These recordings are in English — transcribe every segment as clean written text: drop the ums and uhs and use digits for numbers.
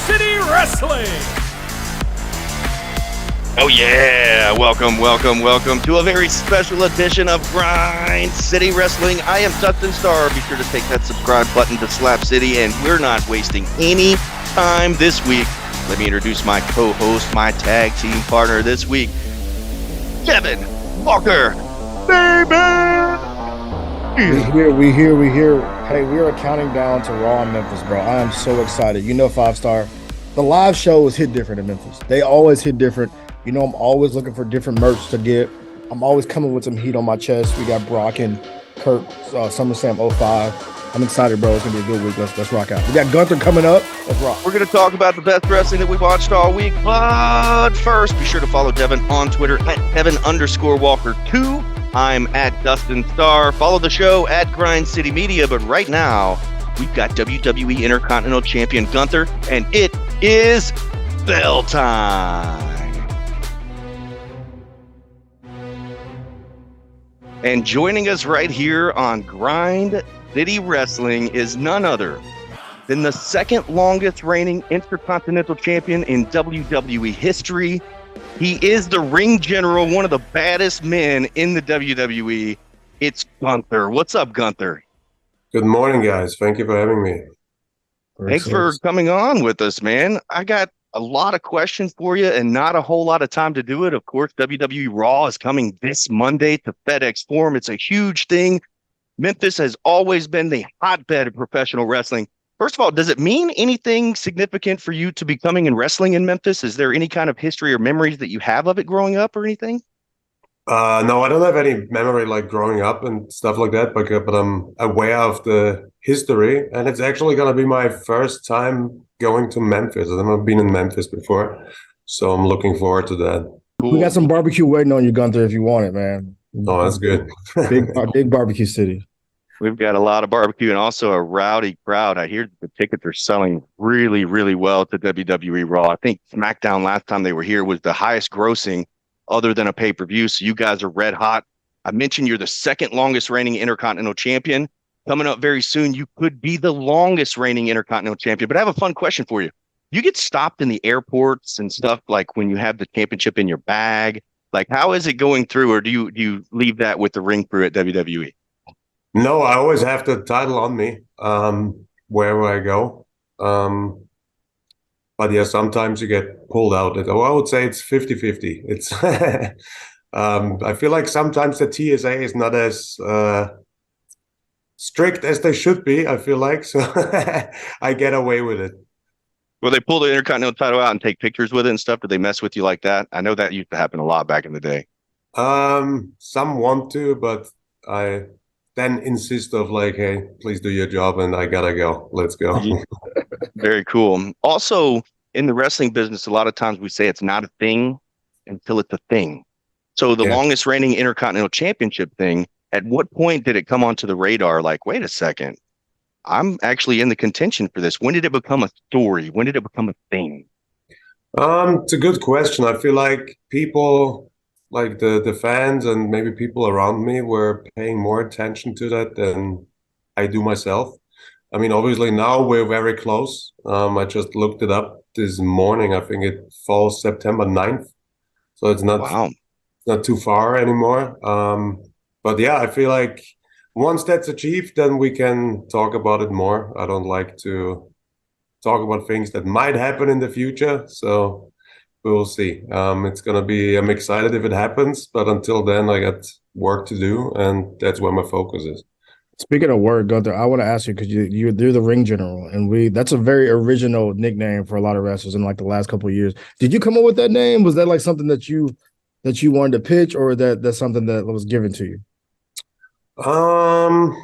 City Wrestling. Oh yeah, welcome to a very special edition of Grind City Wrestling. I am Dustin Starr. Be sure to take that subscribe button to Slap City, and we're not wasting any time this week. Let me introduce my co-host, my tag team partner this week, Devin Walker. Baby! We here. Hey, we are counting down to Raw in Memphis, bro. I am so excited. You know, 5-star. The live shows hit different in Memphis. They always hit different. You know, I'm always looking for different merch to get. I'm always coming with some heat on my chest. We got Brock and Kurt, SummerSlam 05. I'm excited, bro. It's going to be a good week. Let's rock out. We got Gunther coming up. Let's rock. We're going to talk about the best wrestling that we watched all week. But first, be sure to follow Devin on Twitter at Devin_Walker2. I'm at Dustin Starr. Follow the show at Grind City Media. But right now, we've got WWE Intercontinental Champion Gunther, and it is bell time. And joining us right here on Grind City Wrestling is none other than the second longest reigning Intercontinental Champion in WWE history. He is the ring general, one of the baddest men in the WWE. It's Gunther. What's up, Gunther? Good morning, guys. Thank you for having me. Thanks for coming on with us, man. I got a lot of questions for you and not a whole lot of time to do it. Of course, WWE Raw is coming this Monday to FedEx Forum. It's a huge thing. Memphis has always been the hotbed of professional wrestling. First of all, does it mean anything significant for you to be coming and wrestling in Memphis? Is there any kind of history or memories that you have of it growing up or anything? No, I don't have any memory like growing up and stuff like that, but I'm aware of the history, and it's actually going to be my first time going to Memphis. I've never been in Memphis before, so I'm looking forward to that. Cool. We got some barbecue waiting on you, Gunther, if you want it, man. Oh, that's good. big barbecue city. We've got a lot of barbecue and also a rowdy crowd. I hear the tickets are selling really, really well to WWE Raw. I think SmackDown last time they were here was the highest grossing other than a pay-per-view. So you guys are red hot. I mentioned you're the second longest reigning Intercontinental Champion. Coming up very soon, you could be the longest reigning Intercontinental Champion. But I have a fun question for you. You get stopped in the airports and stuff like when you have the championship in your bag. Like, how is it going through, or do you leave that with the ring crew at WWE? No, I always have the title on me wherever I go. But yeah, sometimes you get pulled out. I would say it's 50-50. It's I feel like sometimes the TSA is not as strict as they should be, I feel like. So I get away with it. Will they pull the Intercontinental title out and take pictures with it and stuff? Do they mess with you like that? I know that used to happen a lot back in the day. Some want to, but I then insist of like, hey, please do your job, and I gotta go. Let's go. Very cool. Also, in the wrestling business, a lot of times we say it's not a thing until it's a thing. So the longest reigning Intercontinental Championship thing, at what point did it come onto the radar? Like, wait a second, I'm actually in the contention for this. When did it become a story? When did it become a thing? It's a good question. I feel like people, like the fans and maybe people around me, were paying more attention to that than I do myself. I mean, obviously now we're very close. I just looked it up this morning. I think it falls September 9th. So it's not too far anymore. But yeah, I feel like once that's achieved, then we can talk about it more. I don't like to talk about things that might happen in the future. So we'll see. I'm excited if it happens, but until then, I got work to do, and that's where my focus is. Speaking of work, Gunther, I want to ask you, because you're the ring general, and that's a very original nickname for a lot of wrestlers in like the last couple of years. Did you come up with that name? Was that like something that you wanted to pitch, or that's something that was given to you? I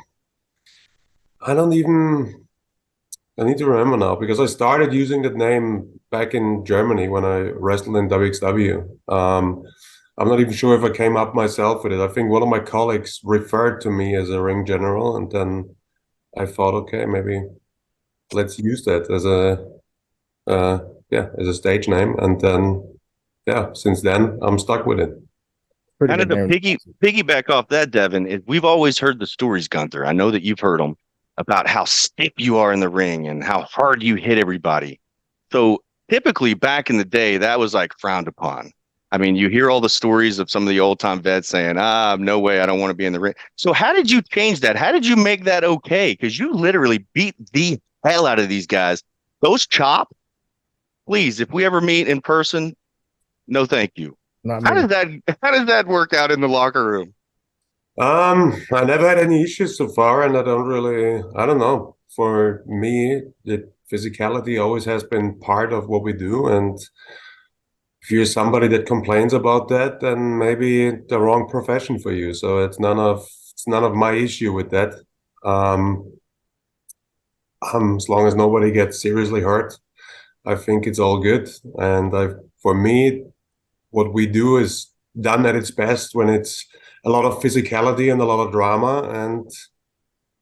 need to remember now, because I started using that name back in Germany when I wrestled in WXW. I'm not even sure if I came up myself with it. I think one of my colleagues referred to me as a ring general, and then I thought, okay, maybe let's use that as a stage name. And then, since then, I'm stuck with it. Kind of to piggyback off that, Devin, is we've always heard the stories, Gunther. I know that you've heard them about how stiff you are in the ring and how hard you hit everybody. So typically back in the day, that was like frowned upon. I mean, you hear all the stories of some of the old time vets saying, no way, I don't want to be in the ring. So how did you change that? How did you make that okay? Because you literally beat the hell out of these guys. Those chop, please, if we ever meet in person, no thank you. Not How me. does that work out in the locker room? I never had any issues so far, and I don't know. For me, the physicality always has been part of what we do, and if you're somebody that complains about that, then maybe the wrong profession for you. So it's none of my issue with that. Um, as long as nobody gets seriously hurt, I think it's all good. And for me, what we do is done at its best when it's a lot of physicality and a lot of drama, and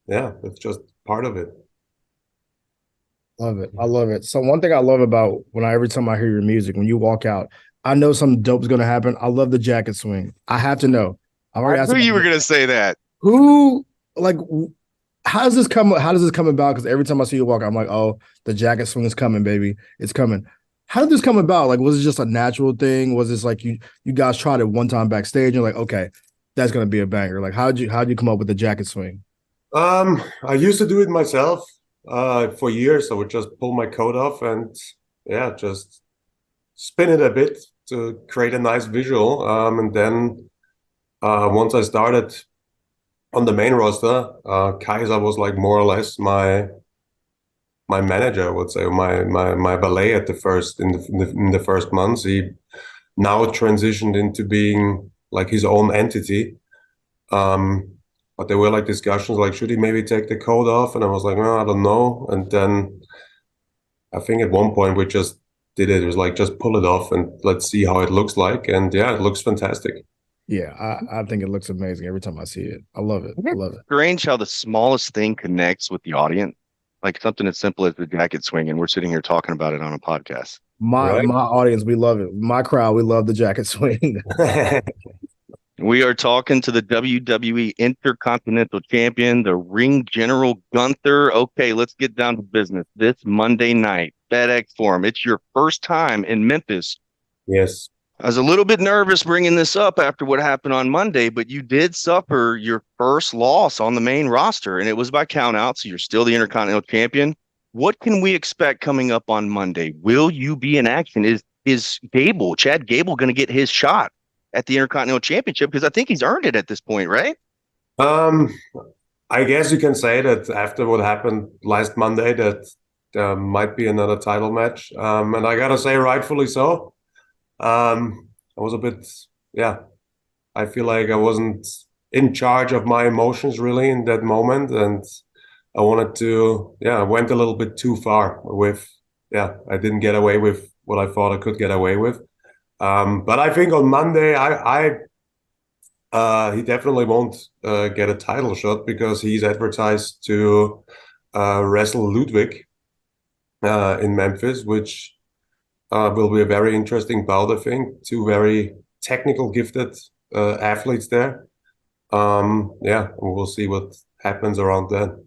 yeah, it's just part of it. Love it. I love it. So one thing I love about every time I hear your music, when you walk out, I know something dope is going to happen. I love the jacket swing. I have to know. I've already asked I knew you were going to say that. Who, like, how does this come about? Because every time I see you walk, I'm like, oh, the jacket swing is coming, baby. It's coming. How did this come about? Like, was it just a natural thing? Was this like you guys tried it one time backstage and you're like, okay, that's going to be a banger? Like, how'd you come up with the jacket swing? I used to do it myself for years. I would just pull my coat off and yeah, just spin it a bit to create a nice visual. And then once I started on the main roster, Kaiser was like more or less my manager, I would say, my valet at the first in the first months. He now transitioned into being like his own entity. But there were like discussions like, should he maybe take the coat off? And I was like, no, I don't know. And then I think at one point we just did it. It was like, just pull it off and let's see how it looks like. And yeah, it looks fantastic. Yeah, I think it looks amazing every time I see it. I love it. I love it. Strange how the smallest thing connects with the audience. Like something as simple as the jacket swing, and we're sitting here talking about it on a podcast. My audience, we love it. My crowd, we love the jacket swing. We are talking to the WWE Intercontinental Champion, the Ring General Gunther. Okay, let's get down to business. This Monday night, FedEx Forum. It's your first time in Memphis. Yes. I was a little bit nervous bringing this up after what happened on Monday, but you did suffer your first loss on the main roster, and it was by countout, so you're still the Intercontinental Champion. What can we expect coming up on Monday? Will you be in action? Is Chad Gable, going to get his shot at the Intercontinental Championship? Because I think he's earned it at this point, right? I guess you can say that after what happened last Monday, that there might be another title match. And I gotta say, rightfully so. I was a bit, I feel like I wasn't in charge of my emotions really in that moment. And I wanted to, I went a little bit too far with, I didn't get away with what I thought I could get away with. But I think on Monday, he definitely won't get a title shot because he's advertised to wrestle Ludwig in Memphis, which will be a very interesting bout, I think. Two very technical, gifted athletes there. We'll see what happens around then.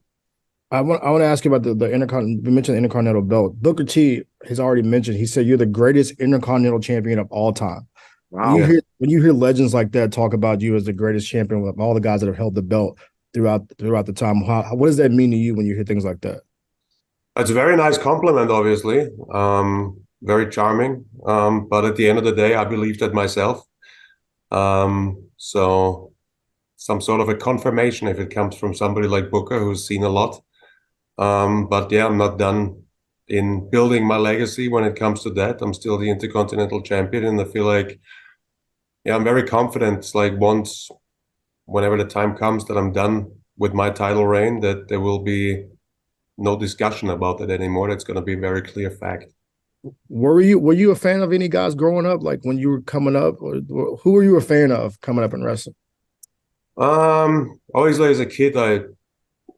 I want to ask you about the Intercontinental. You mentioned the Intercontinental belt. Booker T has already mentioned. He said you're the greatest Intercontinental champion of all time. Wow. When you hear legends like that talk about you as the greatest champion of all the guys that have held the belt throughout the time, what does that mean to you when you hear things like that? It's a very nice compliment, obviously. Very charming. But at the end of the day, I believe that myself. So some sort of a confirmation if it comes from somebody like Booker, who's seen a lot. But yeah, I'm not done in building my legacy when it comes to that. I'm still the Intercontinental Champion, and I feel like, I'm very confident. It's like whenever the time comes that I'm done with my title reign, that there will be no discussion about it anymore. That's going to be a very clear fact. Were you a fan of any guys growing up? Like when you were coming up, or who were you a fan of coming up in wrestling? Obviously as a kid, I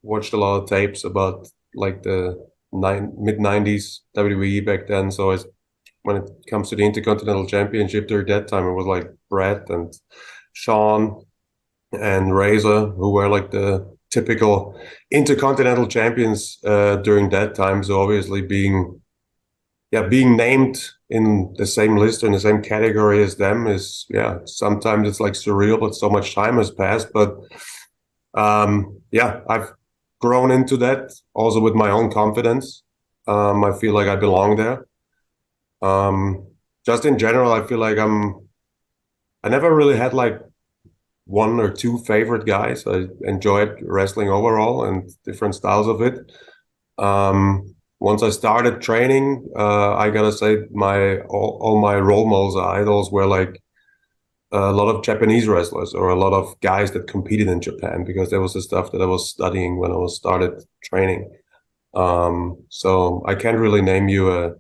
watched a lot of tapes about like the mid-90s WWE back then. So when it comes to the Intercontinental Championship during that time, it was like Brett and Sean and Razor, who were like the typical Intercontinental champions during that time. So obviously being yeah, being named in the same list or in the same category as them is, yeah, sometimes it's like surreal, but so much time has passed. But yeah, I've grown into that also with my own confidence. I feel like I belong there. Just in general, I feel like I never really had like one or two favorite guys. I enjoyed wrestling overall and different styles of it. Once I started training, I gotta say all my role models, idols were like a lot of Japanese wrestlers or a lot of guys that competed in Japan, because that was the stuff that I was studying when I was started training. So I can't really name you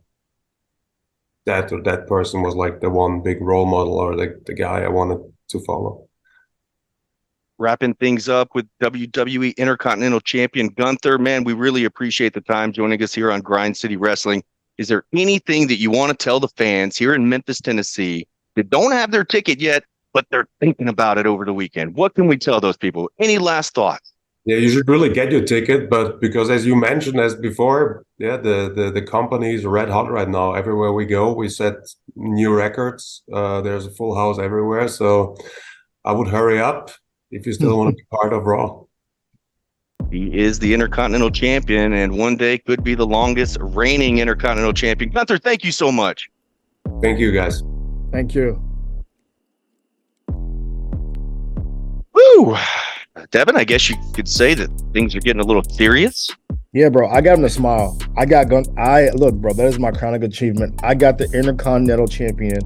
that or that person was like the one big role model or the guy I wanted to follow. Wrapping things up with WWE Intercontinental Champion Gunther. Man, we really appreciate the time joining us here on Grind City Wrestling. Is there anything that you want to tell the fans here in Memphis, Tennessee that don't have their ticket yet, but they're thinking about it over the weekend? What can we tell those people? Any last thoughts? Yeah, you should really get your ticket, but because as you mentioned as before, yeah, the company is red hot right now. Everywhere we go, we set new records. There's a full house everywhere. So I would hurry up if you still want to be part of Raw. He is the Intercontinental Champion and one day could be the longest reigning Intercontinental Champion. Gunther, thank you so much. Thank you, guys. Thank you. Woo! Devin, I guess you could say that things are getting a little serious. Yeah, bro. I got him to smile. Look, bro, that is my crowning achievement. I got the Intercontinental Champion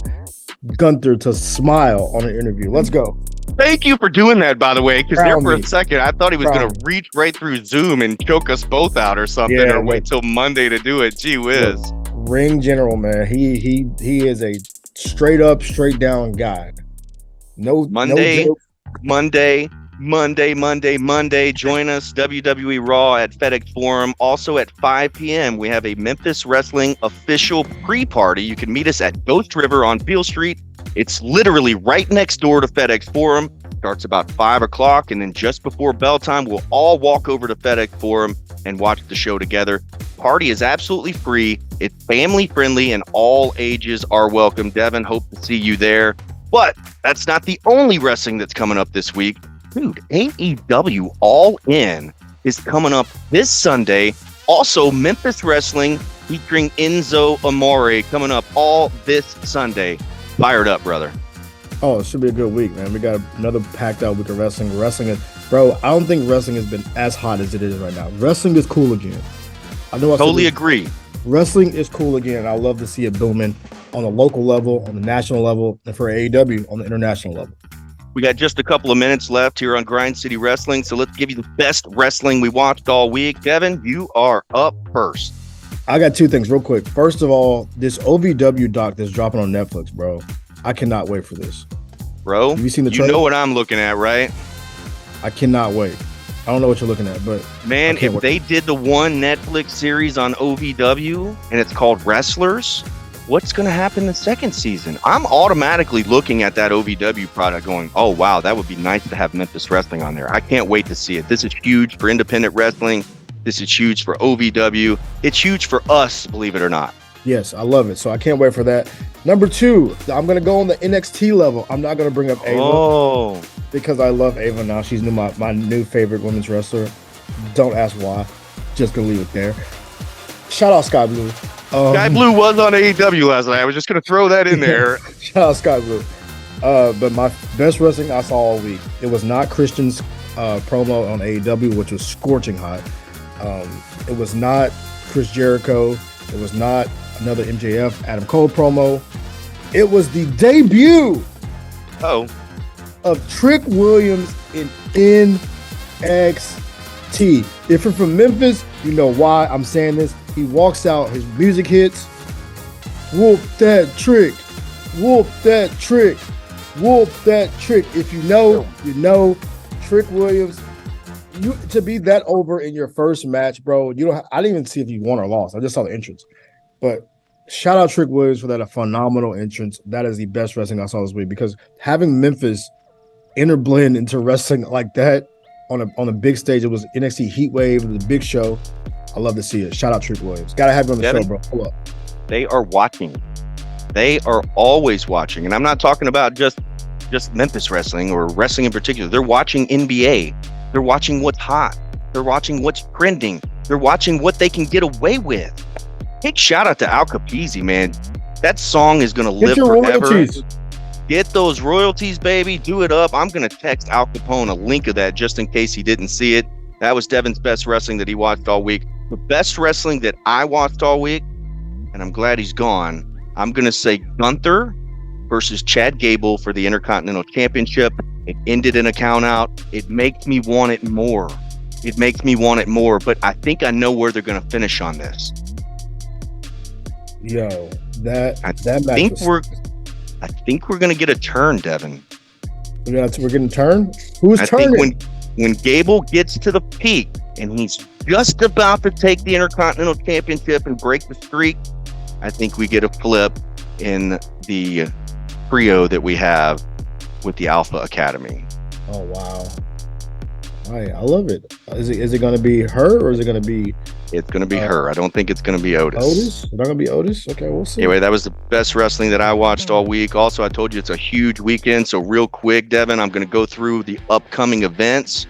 Gunther to smile on an interview. Let's go. Thank you for doing that, by the way, because there for a second, I thought he was going to reach right through Zoom and choke us both out or something, or wait till Monday to do it. Gee whiz. Look, ring general, man. He is a straight up, straight down guy. Monday. Join us, WWE Raw at FedEx Forum. Also at 5 p.m., we have a Memphis Wrestling official pre-party. You can meet us at Ghost River on Beale Street. It's literally right next door to FedEx Forum. Starts about 5 o'clock, and then just before bell time, we'll all walk over to FedEx Forum and watch the show together. Party is absolutely free. It's family friendly, and all ages are welcome. Devin, hope to see you there. But that's not the only wrestling that's coming up this week. Dude, AEW All In is coming up this Sunday. Also, Memphis Wrestling featuring Enzo Amore coming up all this Sunday. Fired up, brother. Oh, it should be a good week, man. We got another packed out week of wrestling. Bro, I don't think wrestling has been as hot as it is right now. Wrestling is cool again. Totally agree. Wrestling is cool again. I love to see it booming on the local level, on the national level, and for AEW on the international level. We got just a couple of minutes left here on Grind City Wrestling, so let's give you the best wrestling we watched all week. Devin, you are up first. I got two things real quick. First of all, this OVW doc that's dropping on Netflix, bro. I cannot wait for this. Bro, have you seen the trailer? You know what I'm looking at, right? I cannot wait. I don't know what you're looking at, but man, if they did the one Netflix series on OVW and it's called Wrestlers, what's going to happen the second season? I'm automatically looking at that OVW product going, oh, wow, that would be nice to have Memphis Wrestling on there. I can't wait to see it. This is huge for independent wrestling. This is huge for OVW. It's huge for us, believe it or not. Yes, I love it. So I can't wait for that. Number two, I'm going to go on the NXT level. I'm not going to bring up Ava because I love Ava now. She's my new favorite women's wrestler. Don't ask why. Just going to leave it there. Shout out Sky Blue. Sky Blue was on AEW last night. I was just going to throw that in there. Shout out Sky Blue. But my best wrestling I saw all week, it was not Christian's promo on AEW, which was scorching hot. It was not Chris Jericho. It was not another MJF Adam Cole promo. It was the debut of Trick Williams in NXT. If you're from Memphis, you know why I'm saying this. He walks out, his music hits. Whoop that trick. Whoop that trick. Whoop that trick. If you know, you know. Trick Williams. To be that over in your first match, bro, I didn't even see if you won or lost. I just saw the entrance. But shout out Trick Williams for that, a phenomenal entrance. That is the best wrestling I saw this week, because having Memphis interblend into wrestling like that on a big stage, it was NXT Heatwave, it was a big show. I love to see it. Shout out Trick Williams. Gotta have him on the show, bro. Pull up. They are watching. They are always watching. And I'm not talking about just Memphis wrestling or wrestling in particular. They're watching NBA. They're watching what's hot. They're watching what's trending. They're watching what they can get away with. Big shout out to Al Capizzi, man. That song is going to live forever. Royalties. Get those royalties, baby. Do it up. I'm going to text Al Capone a link of that just in case he didn't see it. That was Devin's best wrestling that he watched all week. The best wrestling that I watched all week, and I'm glad he's gone, I'm going to say Gunther versus Chad Gable for the Intercontinental Championship. It ended in a count out. It makes me want it more. It makes me want it more, but I think I know where they're going to finish on this. Yo, that I think we're going to get a turn, Devin. We're getting a turn? Who's turning? I think when Gable gets to the peak and he's just about to take the Intercontinental Championship and break the streak, I think we get a flip in the trio that we have with the Alpha Academy. Oh, wow. All right, I love it. Is it going to be her or is it going to be... It's going to be her. I don't think it's going to be Otis. Otis? It's not going to be Otis? Okay, we'll see. Anyway, that was the best wrestling that I watched all week. Also, I told you it's a huge weekend. So real quick, Devin, I'm going to go through the upcoming events.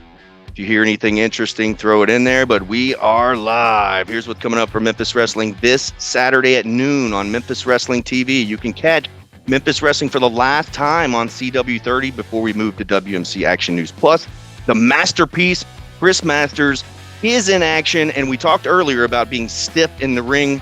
If you hear anything interesting, throw it in there. But we are live. Here's what's coming up for Memphis Wrestling this Saturday at noon on Memphis Wrestling TV. You can catch Memphis Wrestling for the last time on CW30 before we move to WMC Action News Plus. The masterpiece, Chris Masters, is in action, and we talked earlier about being stiff in the ring.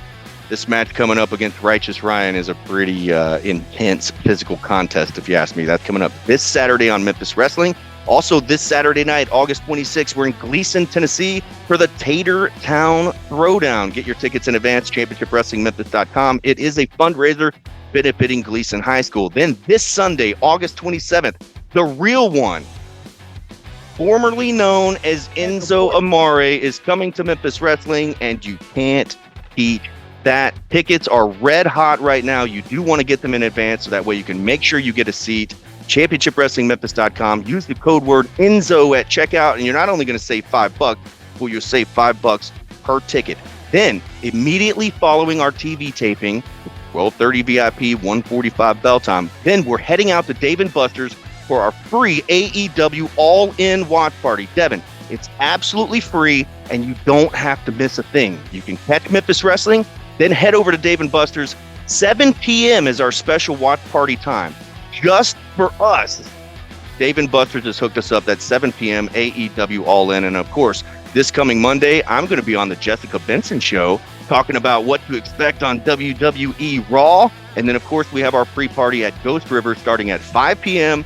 This match coming up against Righteous Ryan is a pretty intense physical contest, if you ask me. That's coming up this Saturday on Memphis Wrestling. Also, this Saturday night, August 26th, we're in Gleason, Tennessee for the Tater Town Throwdown. Get your tickets in advance, championshipwrestlingmemphis.com. It is a fundraiser benefiting Gleason High School. Then this Sunday, August 27th, the real one, formerly known as Enzo Amare, is coming to Memphis Wrestling, and you can't beat that. Tickets are red hot right now. You do want to get them in advance so that way you can make sure you get a seat. ChampionshipWrestlingMemphis.com. Use the code word Enzo at checkout, and you're not only going to save $5, well, you'll save $5 per ticket. Then, immediately following our TV taping, 12:30 VIP, 1:45 bell time, then we're heading out to Dave & Buster's for our free AEW All-In Watch Party. Devin, it's absolutely free, and you don't have to miss a thing. You can catch Memphis Wrestling, then head over to Dave & Buster's. 7 p.m. is our special watch party time. Just for us, Dave & Buster's has hooked us up. That's 7 p.m. AEW All-In. And, of course, this coming Monday, I'm going to be on the Jessica Benson Show talking about what to expect on WWE Raw. And then, of course, we have our pre-party at Ghost River starting at 5 p.m.,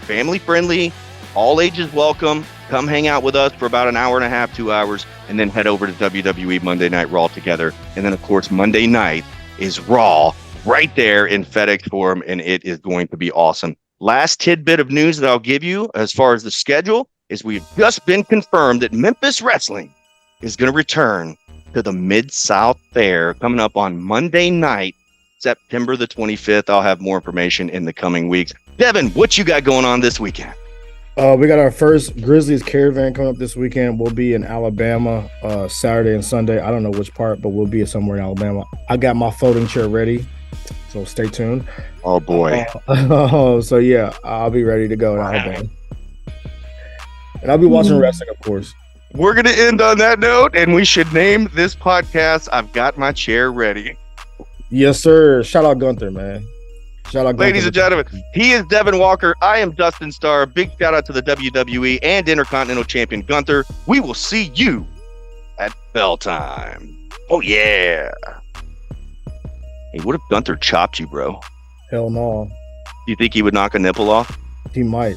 family friendly, all ages welcome. Come hang out with us for about an hour and a half, 2 hours, and then head over to WWE Monday Night Raw together. And then, of course, Monday night is Raw right there in FedEx Forum, and it is going to be awesome. Last tidbit of news that I'll give you as far as the schedule is we've just been confirmed that Memphis Wrestling is going to return to the Mid-South Fair coming up on Monday night, September the 25th. I'll have more information in the coming weeks. Devin, what you got going on this weekend? We got our first Grizzlies Caravan coming up this weekend. We'll be in Alabama Saturday and Sunday. I don't know which part, but we'll be somewhere in Alabama. I got my folding chair ready, so stay tuned. Oh, boy. So, yeah, I'll be ready to go in Alabama. And I'll be watching wrestling, of course. We're going to end on that note, and we should name this podcast, I've Got My Chair Ready. Yes, sir. Shout out Gunther, man. Shout out, ladies and gentlemen, he is Devin Walker. I am Dustin Starr. Big shout out to the WWE and Intercontinental Champion Gunther. We will see you at bell time. Oh, yeah. Hey, what if Gunther chopped you, bro? Hell no. Do you think he would knock a nipple off? He might.